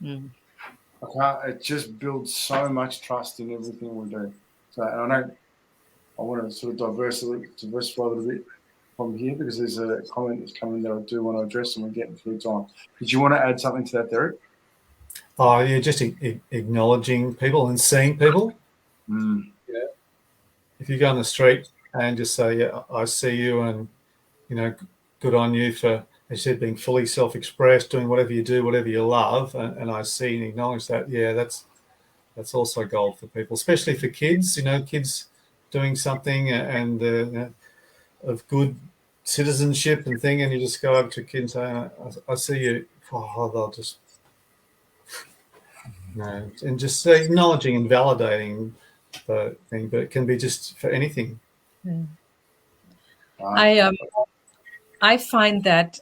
It just builds so much trust in everything we do. So, and I want to sort of diversify a little bit from here because there's a comment that's coming that I do want to address and we're getting through time. Did you want to add something to that, Derek? Oh, yeah, just acknowledging people and seeing people. Yeah. If you go on the street and just say, yeah, I see you and, good on you for, as you said, being fully self-expressed, doing whatever you do, whatever you love, and I see and acknowledge that, yeah, that's also gold for people, especially for kids, kids doing something and of good citizenship and thing, and you just go over to a kid and say, I see you, they'll just, and just acknowledging and validating the thing, but it can be just for anything. I find that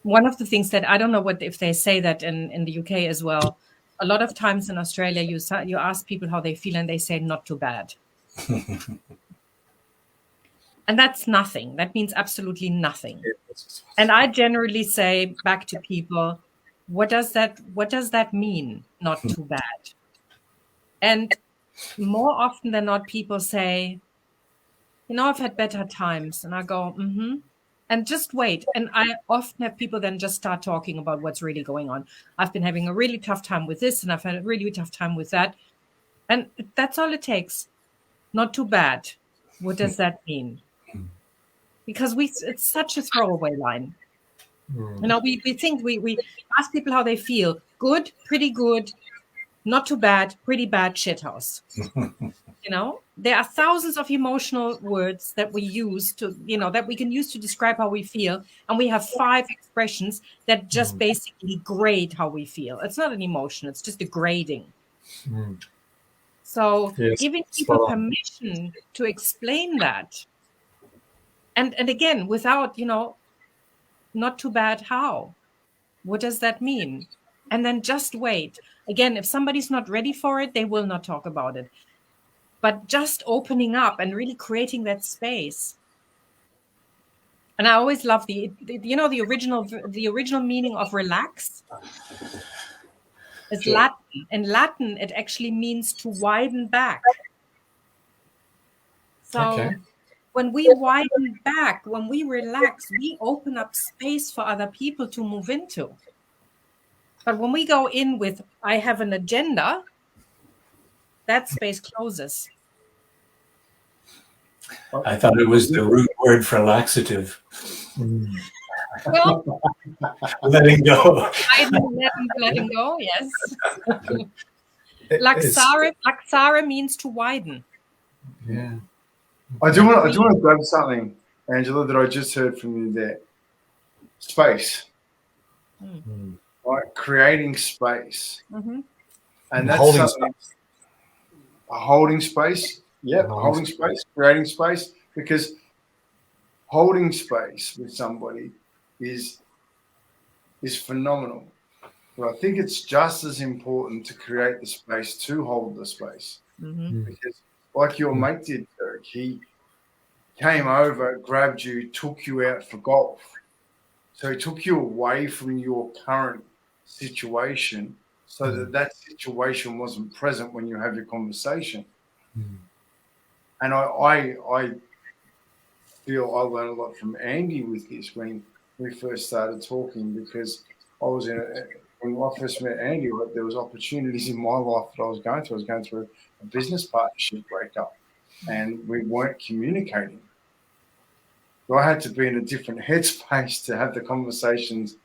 one of the things that I don't know if they say that in the UK as well. A lot of times in Australia, you ask people how they feel and they say not too bad. And that's nothing. That means absolutely nothing. And I generally say back to people, what does that mean? Not too bad. And more often than not, people say, I've had better times. And I go, and just wait. And I often have people then just start talking about what's really going on. I've been having a really tough time with this and I've had a really tough time with that. And that's all it takes. Not too bad. What does that mean? Because it's such a throwaway line. We think we ask people how they feel. Good, pretty good, not too bad, pretty bad, shithouse. There are thousands of emotional words that we use that we can use to describe how we feel. And we have 5 expressions that just basically grade how we feel. It's not an emotion, it's just a grading. So giving people permission to explain that. And again, without, not too bad, how? What does that mean? And then just wait. Again, if somebody's not ready for it, they will not talk about it. But just opening up and really creating that space. And I always love the original meaning of relax is Latin. In Latin, it actually means to widen back. So when we widen back, when we relax, we open up space for other people to move into. But when we go in with, I have an agenda, that space closes. I thought it was the root word for laxative. Well, letting go. letting go, yes. Laxare means to widen. Yeah. I do want to grab something, Angela, that I just heard from you there. Space. Right? Creating space. And that's holding something. Holding space. Yeah, holding space, creating space, because holding space with somebody is phenomenal. But I think it's just as important to create the space to hold the space. Because like your mate did, Derek, he came over, grabbed you, took you out for golf. So he took you away from your current situation so that situation wasn't present when you have your conversation. And I feel I learned a lot from Andy with this when we first started talking, because I was when I first met Andy, there was opportunities in my life that I was going through. I was going through a business partnership breakup and we weren't communicating. So I had to be in a different headspace to have the conversations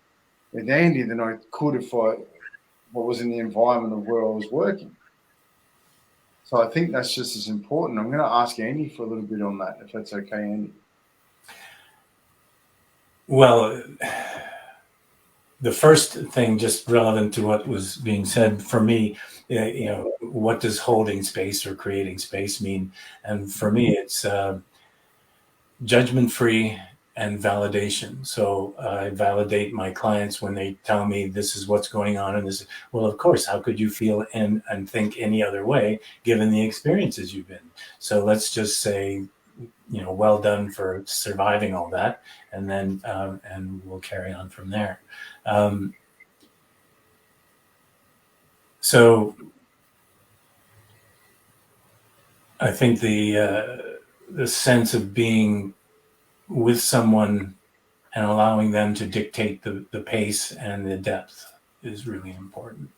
with Andy than I could if I was in the environment of where I was working. So I think that's just as important. I'm going to ask Andy for a little bit on that, if that's okay, Andy. Well, the first thing, just relevant to what was being said for me, what does holding space or creating space mean? And for me, it's judgment-free and validation. So I validate my clients when they tell me this is what's going on. And this, well, of course, how could you feel and think any other way given the experiences you've been? So let's just say, well done for surviving all that. And then, and we'll carry on from there. So I think the sense of being with someone and allowing them to dictate the pace and the depth is really important.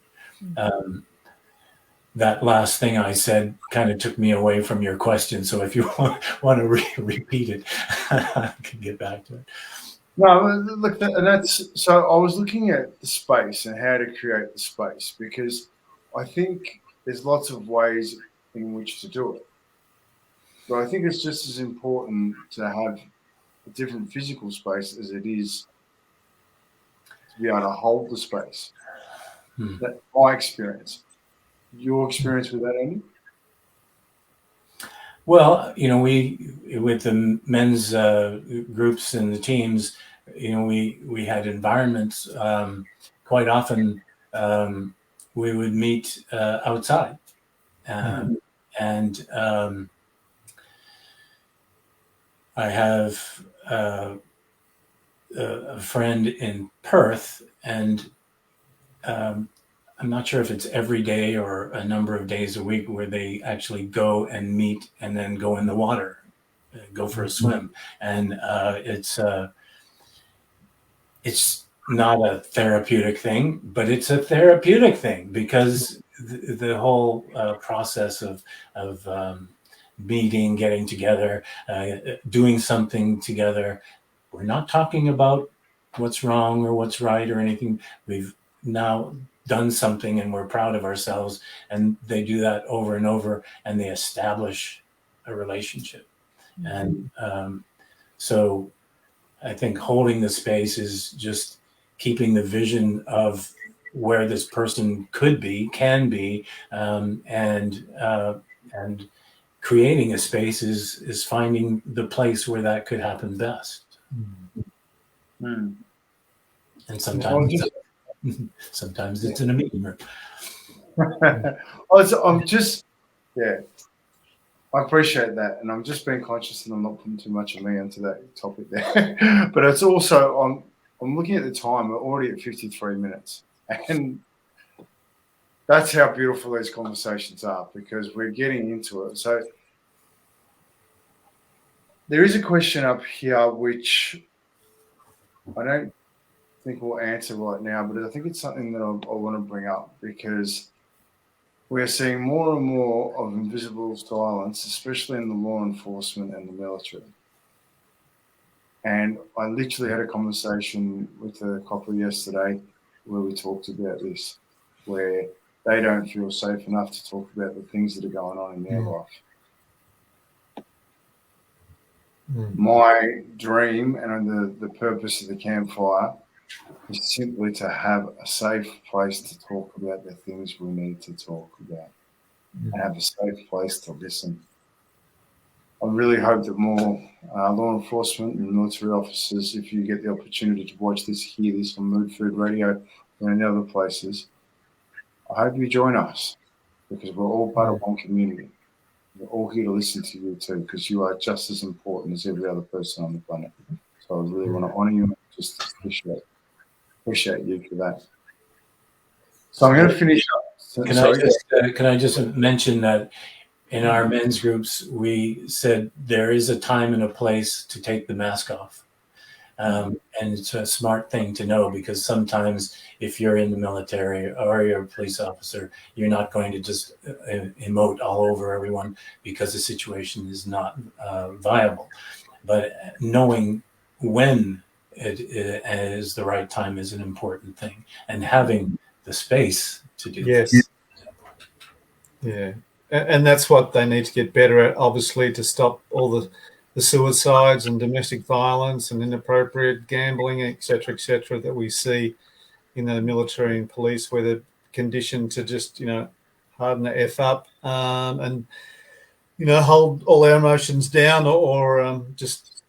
That last thing I said kind of took me away from your question. So if you want to repeat it, I can get back to it. No, look, and that's so. I was looking at the space and how to create the space, because I think there's lots of ways in which to do it. But I think it's just as important to have a different physical space as it is to be able to hold the space. That's my experience. Your experience with that, Andy? Well, we with the men's groups and the teams, we had environments. Quite often, we would meet outside, and I have a friend in Perth, and I'm not sure if it's every day or a number of days a week where they actually go and meet and then go in the water, go for a swim. And it's not a therapeutic thing, but it's a therapeutic thing, because the whole process of meeting, getting together, doing something together. We're not talking about what's wrong or what's right or anything. We've now done something and we're proud of ourselves, and they do that over and over, and they establish a relationship. And so I think holding the space is just keeping the vision of where this person could be, can be, and creating a space is finding the place where that could happen best. And sometimes it's in a meeting room. I appreciate that, and I'm just being conscious that I'm not putting too much of me into that topic there. But it's also I'm looking at the time. We're already at 53 minutes, and that's how beautiful these conversations are, because we're getting into it. So there is a question up here which I don't think we'll answer right now, but I think it's something that I want to bring up, because we're seeing more and more of invisible violence, especially in the law enforcement and the military. And I literally had a conversation with a couple yesterday where we talked about this, where they don't feel safe enough to talk about the things that are going on in their life. My dream and the purpose of the Campfire is simply to have a safe place to talk about the things we need to talk about, and have a safe place to listen. I really hope that more law enforcement and military officers, if you get the opportunity to watch this, hear this on Mood Food Radio and in other places, I hope you join us, because we're all part of one community. We're all here to listen to you too, because you are just as important as every other person on the planet. So I really want to honour you and just appreciate you for that. So I'm going to finish up. Can I just mention that in our men's groups, we said there is a time and a place to take the mask off. And it's a smart thing to know, because sometimes if you're in the military or you're a police officer, you're not going to just emote all over everyone because the situation is not viable. But knowing when it is the right time is an important thing, and having the space to do that. Yeah. And that's what they need to get better at, obviously, to stop all the suicides and domestic violence and inappropriate gambling, et cetera, that we see. in the military and police where they're conditioned to just, harden the F up and, hold all our emotions down or just,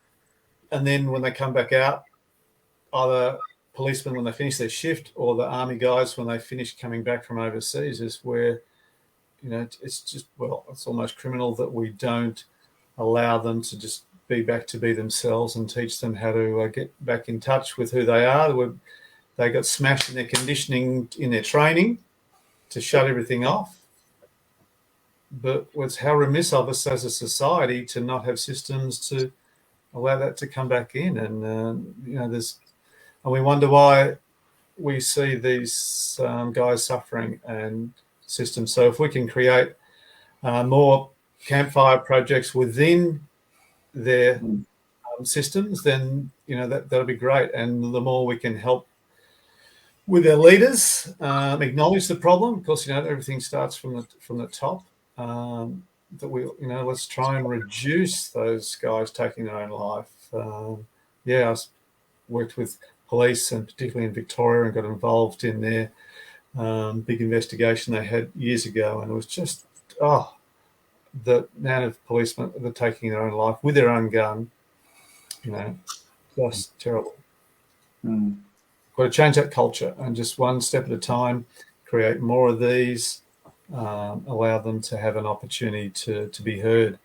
and then when they come back out, either policemen when they finish their shift or the army guys when they finish coming back from overseas is where, it's just, it's almost criminal that we don't allow them to just be back to be themselves and teach them how to get back in touch with who they are. They got smashed in their conditioning, in their training to shut everything off. But it's how remiss of us as a society to not have systems to allow that to come back in. And, and we wonder why we see these guys suffering and systems. So if we can create more Campfire projects within their systems, then that'll be great. And the more we can help with their leaders, acknowledge the problem, because everything starts from the top. That we let's try and reduce those guys taking their own life. I worked with police and particularly in Victoria and got involved in their big investigation they had years ago, and it was just the amount of policemen that are taking their own life with their own gun, just terrible. Got to change that culture, and just one step at a time, create more of these, allow them to have an opportunity to be heard,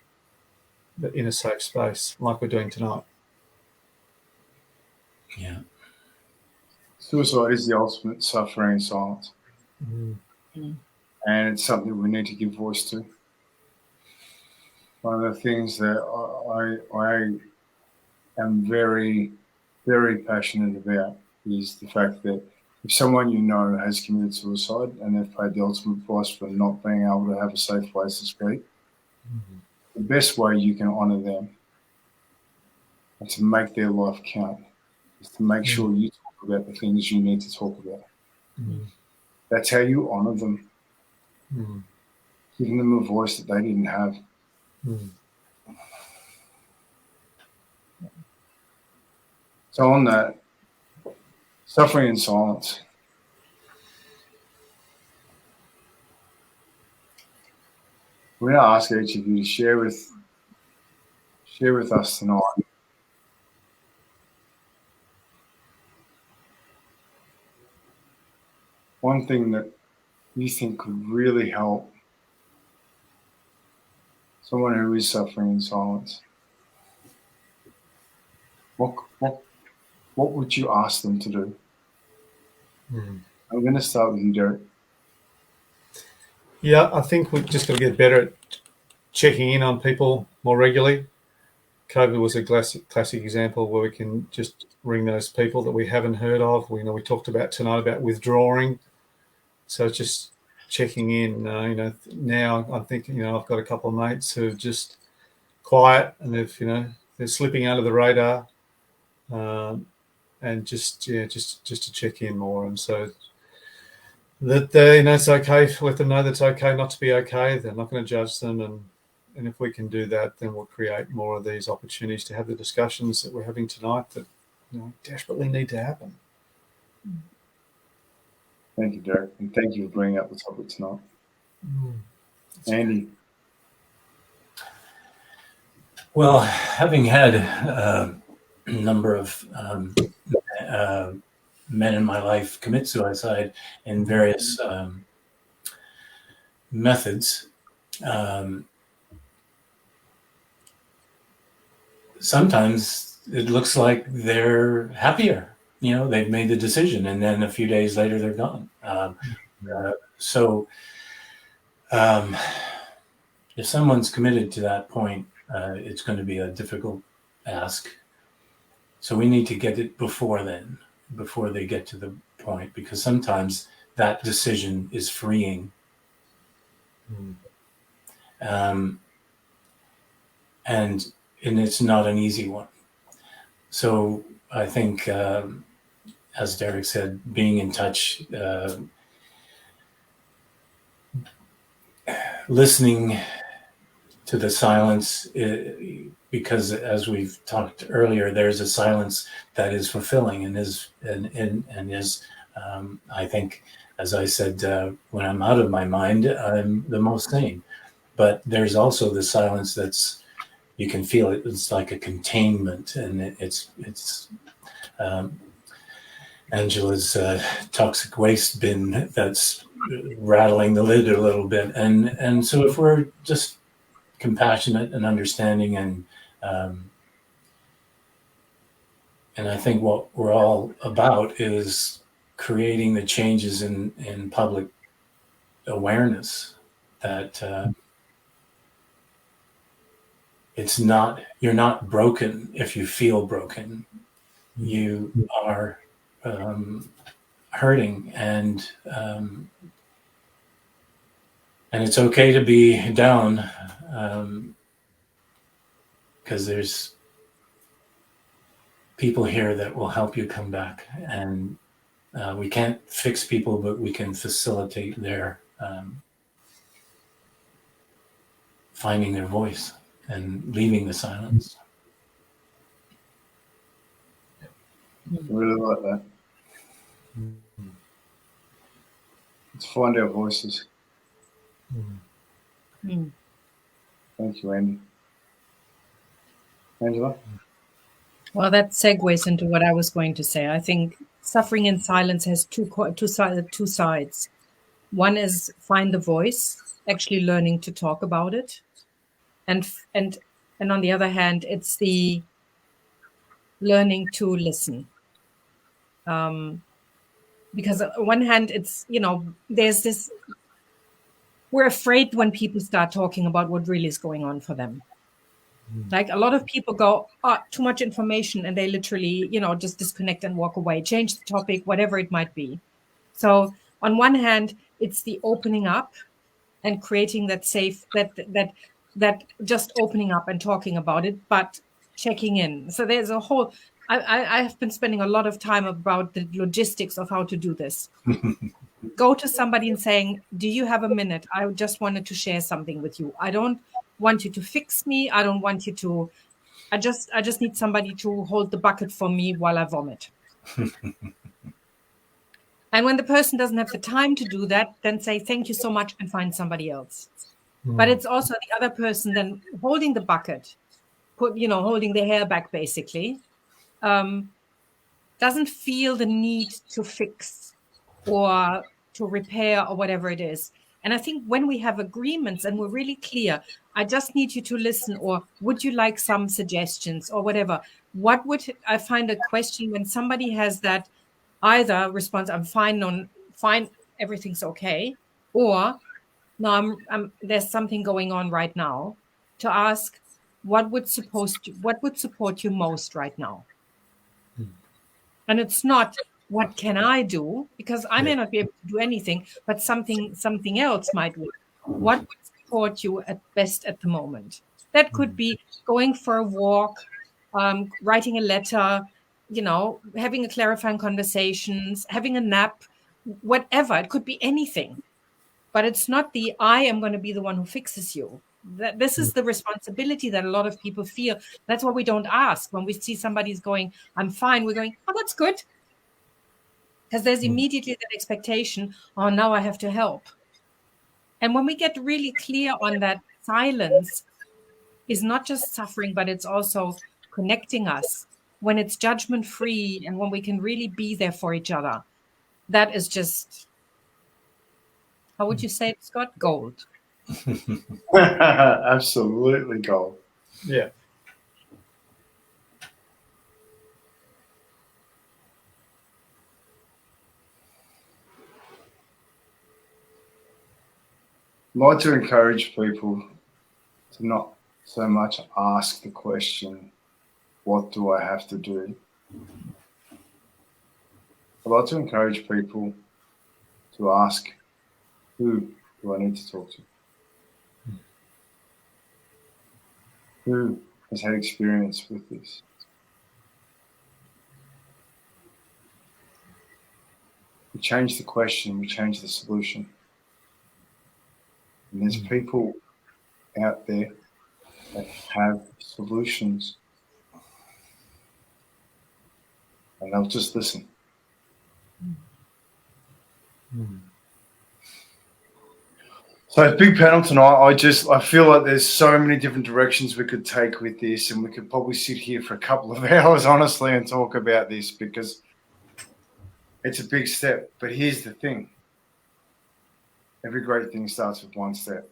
but in a safe space, like we're doing tonight. Yeah. Suicide is the ultimate suffering in silence. And it's something we need to give voice to. One of the things that I am very, very passionate about is the fact that if someone has committed suicide and they've paid the ultimate price for not being able to have a safe place to speak, the best way you can honour them and to make their life count is to make sure you talk about the things you need to talk about. That's how you honour them, giving them a voice that they didn't have. So on that, suffering in silence. We're going to ask each of you to share with us tonight one thing that you think could really help someone who is suffering in silence. What would you ask them to do? I'm going to start with you, Derek. Yeah, I think we've just got to get better at checking in on people more regularly. COVID was a classic example where we can just ring those people that we haven't heard of. We talked about tonight about withdrawing. So just checking in. Now I'm thinking, I've got a couple of mates who are just quiet and they're slipping under the radar, and just to check in more. And so that it's okay. Let them know that it's okay not to be okay. They're not going to judge them, and if we can do that, then we'll create more of these opportunities to have the discussions that we're having tonight that desperately need to happen. Thank you, Derek, and thank you for bringing up the topic tonight. Andy. Well, having had a number of men in my life commit suicide in various methods, sometimes it looks like they're happier. They've made the decision, and then a few days later they're gone. So if someone's committed to that point, it's going to be a difficult ask. So we need to get it before they get to the point, because sometimes that decision is freeing. And it's not an easy one. So I think, as Derek said, being in touch, listening to the silence, because as we've talked earlier, there's a silence that is fulfilling and is I think, as I said, when I'm out of my mind, I'm the most sane. But there's also the silence that's, you can feel it. It's like a containment, and it's Angela's toxic waste bin that's rattling the lid a little bit. And so if we're just compassionate and understanding, and I think what we're all about is creating the changes in public awareness that you're not broken if you feel broken. You are hurting, and it's okay to be down, because there's people here that will help you come back. And we can't fix people, but we can facilitate their finding their voice and leaving the silence. I really like that. Let's find our voices. Thank you, Andy. Angela? Well, that segues into what I was going to say. I think suffering in silence has two sides. One is find the voice, actually learning to talk about it. And on the other hand, it's the learning to listen. Because on one hand, it's, there's this, we're afraid when people start talking about what really is going on for them. Like a lot of people go, too much information, and they literally, just disconnect and walk away, change the topic, whatever it might be. So on one hand, it's the opening up and creating that safe, that just opening up and talking about it, but checking in. So there's a whole, I have been spending a lot of time about the logistics of how to do this. Go to somebody and saying, do you have a minute? I just wanted to share something with you. I don't want you to fix me. I don't want you to, I just need somebody to hold the bucket for me while I vomit. And when the person doesn't have the time to do that, then say, thank you so much, and find somebody else. But it's also the other person then holding the bucket, holding their hair back, basically, doesn't feel the need to fix or to repair or whatever it is. And I think when we have agreements and we're really clear, I just need you to listen, or would you like some suggestions or whatever? What would I find a question when somebody has that either response, I'm fine, everything's okay, or no, there's something going on right now, to ask what would support you most right now. And it's not, what can I do? Because I may not be able to do anything, but something else might work. What would support you at best at the moment? That could be going for a walk, writing a letter, having a clarifying conversations, having a nap, whatever. It could be anything. But it's not I am going to be the one who fixes you. This is the responsibility that a lot of people feel. That's why we don't ask. When we see somebody's going, I'm fine, we're going, oh, that's good. Because there's immediately that expectation, oh, now I have to help. And when we get really clear on that, silence is not just suffering, but it's also connecting us. When it's judgment-free and when we can really be there for each other, that is just, how would you say it, Scott? Gold. Absolutely gold. Yeah. I'd like to encourage people to not so much ask the question, what do I have to do? I'd like to encourage people to ask, who do I need to talk to? Who has had experience with this? We change the question, we change the solution. And there's people out there that have solutions, and they'll just listen. So big panel tonight. I feel like there's so many different directions we could take with this, and we could probably sit here for a couple of hours, honestly, and talk about this because it's a big step. But here's the thing: every great thing starts with one step.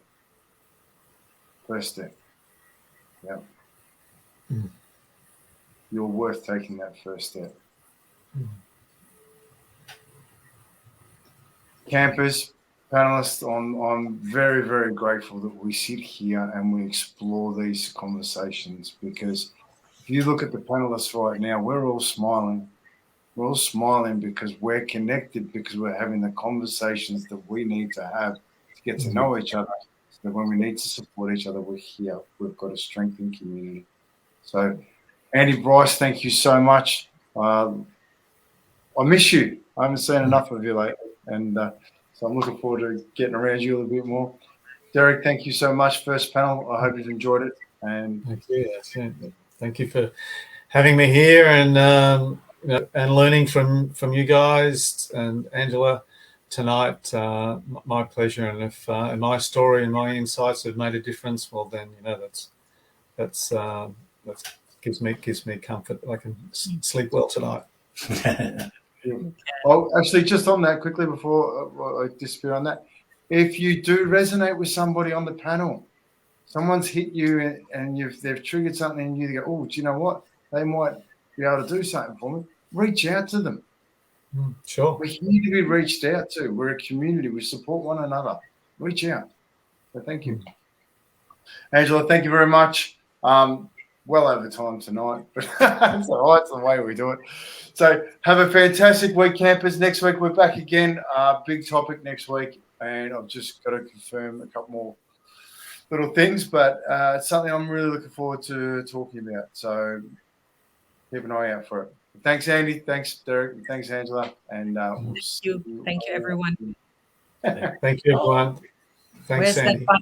First step. Yeah. You're worth taking that first step. Campers, panelists, I'm very, very grateful that we sit here and we explore these conversations, because if you look at the panelists right now, we're all smiling. We're all smiling because we're connected, because we're having the conversations that we need to have to get to know each other. So that when we need to support each other, we're here. We've got a strengthened community. So, Andy, Bryce, thank you so much. I miss you. I haven't seen enough of you lately. And so I'm looking forward to getting around you a little bit more. Derek, thank you so much. First panel. I hope you've enjoyed it. And thank you. Thank you for having me here, and and learning from you guys and Angela tonight. My pleasure. And if my story and my insights have made a difference, well, then that's gives me comfort. I can sleep well tonight. Well, actually, just on that quickly before I disappear on that, if you do resonate with somebody on the panel, someone's hit you and they've triggered something in you, they go, oh, do you know what? They might be able to do something for me. Reach out to them. Sure. We're here to be reached out to. We're a community. We support one another. Reach out. So thank you. Angela, thank you very much. Well over time tonight, but it's all right. It's the way we do it. So have a fantastic week, campers. Next week we're back again. Big topic next week, and I've just got to confirm a couple more little things, but it's something I'm really looking forward to talking about. So keep an eye out for it. Thanks, Andy. Thanks, Derek. Thanks, Angela. And thank you. Thank you, everyone. Thank you, everyone. Thanks, Where's Andy. that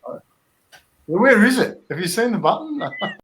button? Where is it? Have you seen the button?